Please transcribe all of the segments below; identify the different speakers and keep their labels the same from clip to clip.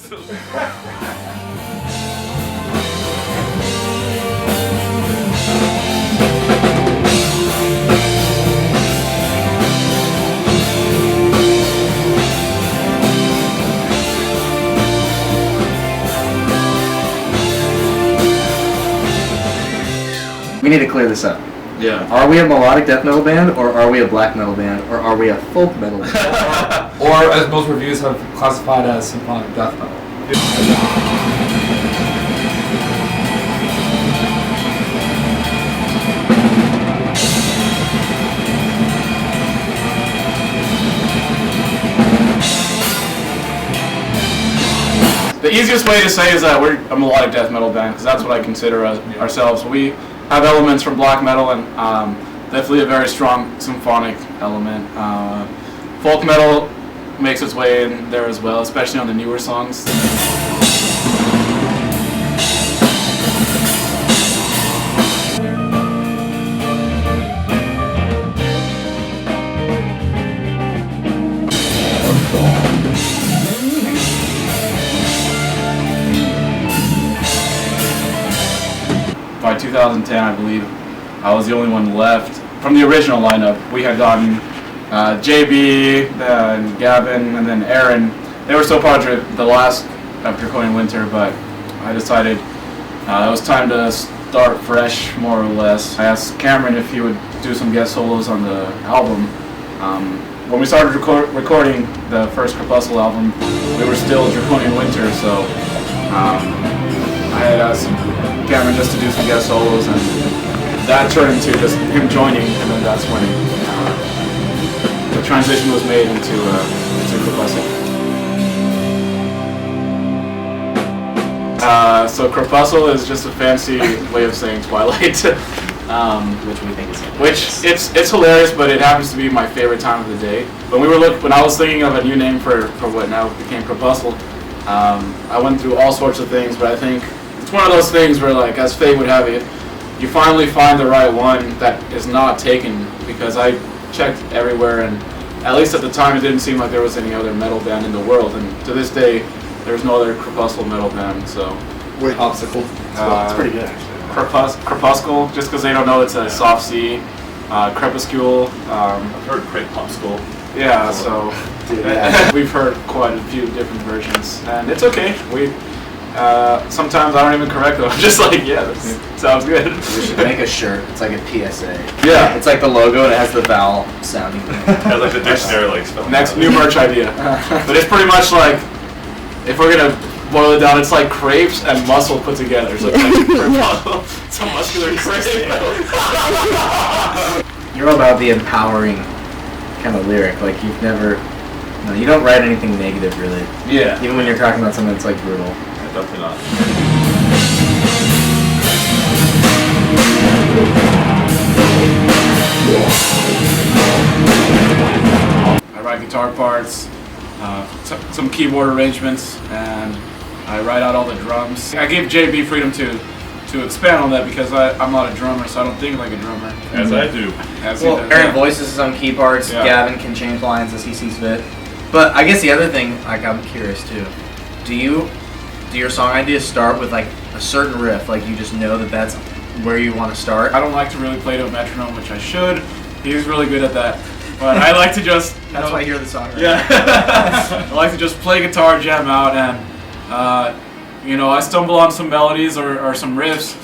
Speaker 1: We need to clear this up.
Speaker 2: Yeah.
Speaker 1: Are we a melodic death metal band, or are we a black metal band, or are we a folk metal band?
Speaker 3: Or, as most reviews have classified as, symphonic death metal.
Speaker 2: The easiest way to say is that we're a melodic death metal band, because that's what I consider ourselves. We have elements from black metal and definitely a very strong symphonic element. Folk metal makes its way in there as well, especially on the newer songs. By 2010, I believe, I was the only one left from the original lineup. We had gotten JB, and Gavin, and then Aaron. They were still part of the last of Draconian Winter, but I decided it was time to start fresh, more or less. I asked Cameron if he would do some guest solos on the album. When we started recording the first Crepuscle album, we were still Draconian Winter, so I had asked Cameron just to do some guest solos, and that turned into just him joining, and then that's when the transition was made into Crepuscle. So Crepuscle is just a fancy way of saying Twilight,
Speaker 1: Which we think is hilarious.
Speaker 2: which it's hilarious, but it happens to be my favorite time of the day. When I was thinking of a new name for what now became Crepuscle, I went through all sorts of things, but I think it's one of those things where, like, as fate would have it, you finally find the right one that is not taken, because I checked everywhere, and at least at the time it didn't seem like there was any other metal band in the world, and to this day there's no other Crepuscle metal band. So
Speaker 3: Wait, obstacle.
Speaker 1: It's pretty good, actually.
Speaker 2: Crepuscle, just because they don't know it's a soft C. Crepuscle.
Speaker 4: I've heard Crepuscle.
Speaker 2: Yeah, so we've heard quite a few different versions, and it's okay. Sometimes I don't even correct them. I'm just like, yeah, that sounds good.
Speaker 1: We should make a shirt. It's like a PSA.
Speaker 2: Yeah.
Speaker 1: It's like the logo, and it has the vowel sounding thing.
Speaker 4: Has like the dictionary like spelling.
Speaker 2: Next new merch idea. But it's pretty much like, if we're gonna boil it down, it's like crepes and muscle put together. So it's like it's a muscular crepe.
Speaker 1: You're all about the empowering kind of lyric. Like, you've never, you don't write anything negative, really.
Speaker 2: Yeah.
Speaker 1: Even when you're talking about something that's like brutal.
Speaker 4: Definitely not.
Speaker 2: I write guitar parts, some keyboard arrangements, and I write out all the drums. I gave JB freedom to expand on that, because I'm not a drummer, so I don't think like a drummer.
Speaker 4: As I do.
Speaker 1: Well, Aaron voices his own key parts.
Speaker 2: Yeah.
Speaker 1: Gavin can change lines as he sees fit. But I guess the other thing, like, I'm curious too. Do your song ideas start with like a certain riff, like you just know that that's where you want to start?
Speaker 2: I don't like to really play to a metronome, which I should. He's really good at that. But I like to just...
Speaker 1: That's why I hear the song, right?
Speaker 2: Yeah. I like to just play guitar, jam out, and I stumble on some melodies or some riffs,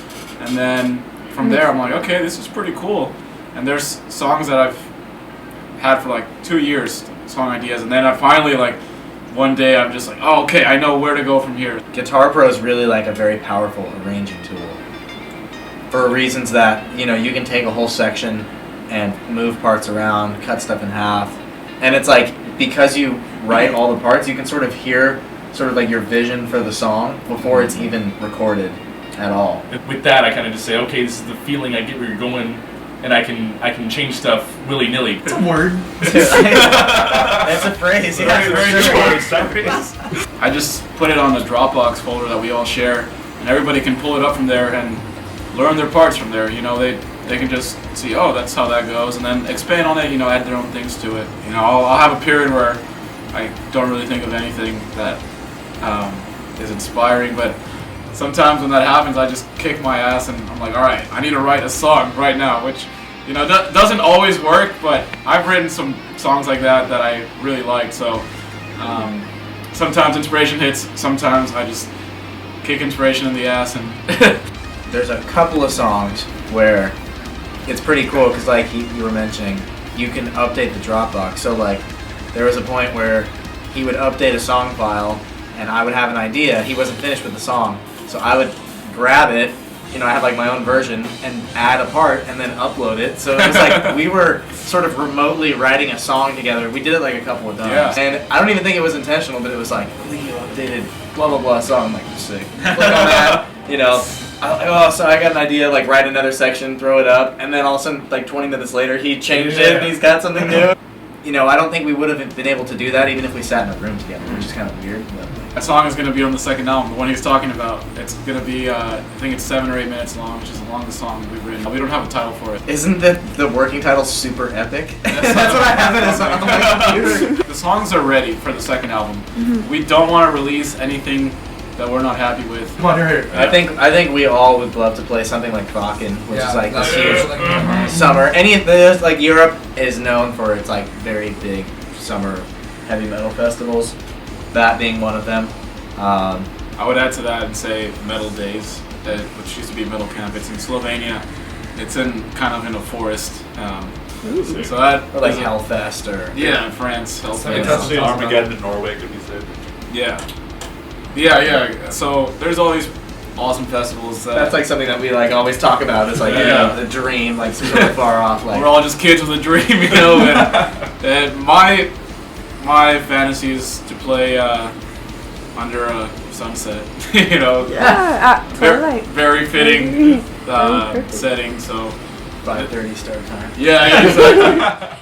Speaker 2: and then from there I'm like, okay, this is pretty cool. And there's songs that I've had for like 2 years, song ideas, and then I finally, like, one day I'm just like, oh, okay, I know where to go from here.
Speaker 1: Guitar Pro is really like a very powerful arranging tool, for reasons that, you can take a whole section and move parts around, cut stuff in half, and it's like, because you write all the parts, you can sort of hear sort of like your vision for the song before it's even recorded at all.
Speaker 4: With that, I kind of just say, okay, this is the feeling, I get where you're going, and I can change stuff willy-nilly.
Speaker 3: It's a word.
Speaker 1: That's a phrase. Yeah,
Speaker 4: Very
Speaker 2: I just put it on the Dropbox folder that we all share, and everybody can pull it up from there and learn their parts from there. They can just see, oh, that's how that goes, and then expand on it. Add their own things to it. I'll have a period where I don't really think of anything that is inspiring. But sometimes when that happens, I just kick my ass and I'm like, all right, I need to write a song right now, which, you know, doesn't always work, but I've written some songs like that I really like. So sometimes inspiration hits, sometimes I just kick inspiration in the ass. And
Speaker 1: There's a couple of songs where it's pretty cool because, like you were mentioning, you can update the Dropbox. So, like, there was a point where he would update a song file, and I would have an idea. He wasn't finished with the song, so I would grab it. You know, I had like my own version and add a part and then upload it. So it was like we were sort of remotely writing a song together. We did it like a couple of times.
Speaker 2: Yeah.
Speaker 1: And I don't even think it was intentional, but it was like, Eligio updated blah blah blah song. I'm like, sick. Click on that, you know. So I got an idea, like write another section, throw it up, and then all of a sudden, like 20 minutes later, he changed it and he's got something new. You know, I don't think we would have been able to do that even if we sat in a room together, which is kind of weird. But
Speaker 2: that song is going to be on the second album, the one he's talking about. It's going to be, I think it's 7 or 8 minutes long, which is the longest song we've written. We don't have a title for it.
Speaker 1: isn't the working title super epic? That's what I have it as on my computer.
Speaker 2: The songs are ready for the second album. We don't want to release anything that we're not happy with.
Speaker 3: Come on, here.
Speaker 1: I think we all would love to play something like Kraken, which is like this huge
Speaker 3: like,
Speaker 1: summer. Any of this, like Europe is known for its like very big summer heavy metal festivals. That being one of them.
Speaker 2: I would add to that and say Metal Days, which used to be Metal Camp. It's in Slovenia. It's in kind of in a forest. So that
Speaker 1: Or like
Speaker 2: is a-
Speaker 1: Hellfest or
Speaker 2: Yeah, in France.
Speaker 3: Like
Speaker 2: Hellfest.
Speaker 5: Armageddon in Norway could be said.
Speaker 2: Yeah. So there's all these awesome festivals that
Speaker 1: that's like something that we like always talk about. It's like you know, the dream, like super far off. Like
Speaker 2: we're all just kids with a dream, you know. And my fantasy is to play under a sunset, you know.
Speaker 6: Totally.
Speaker 2: Very fitting setting. So
Speaker 1: 5:30 start time.
Speaker 2: yeah, exactly.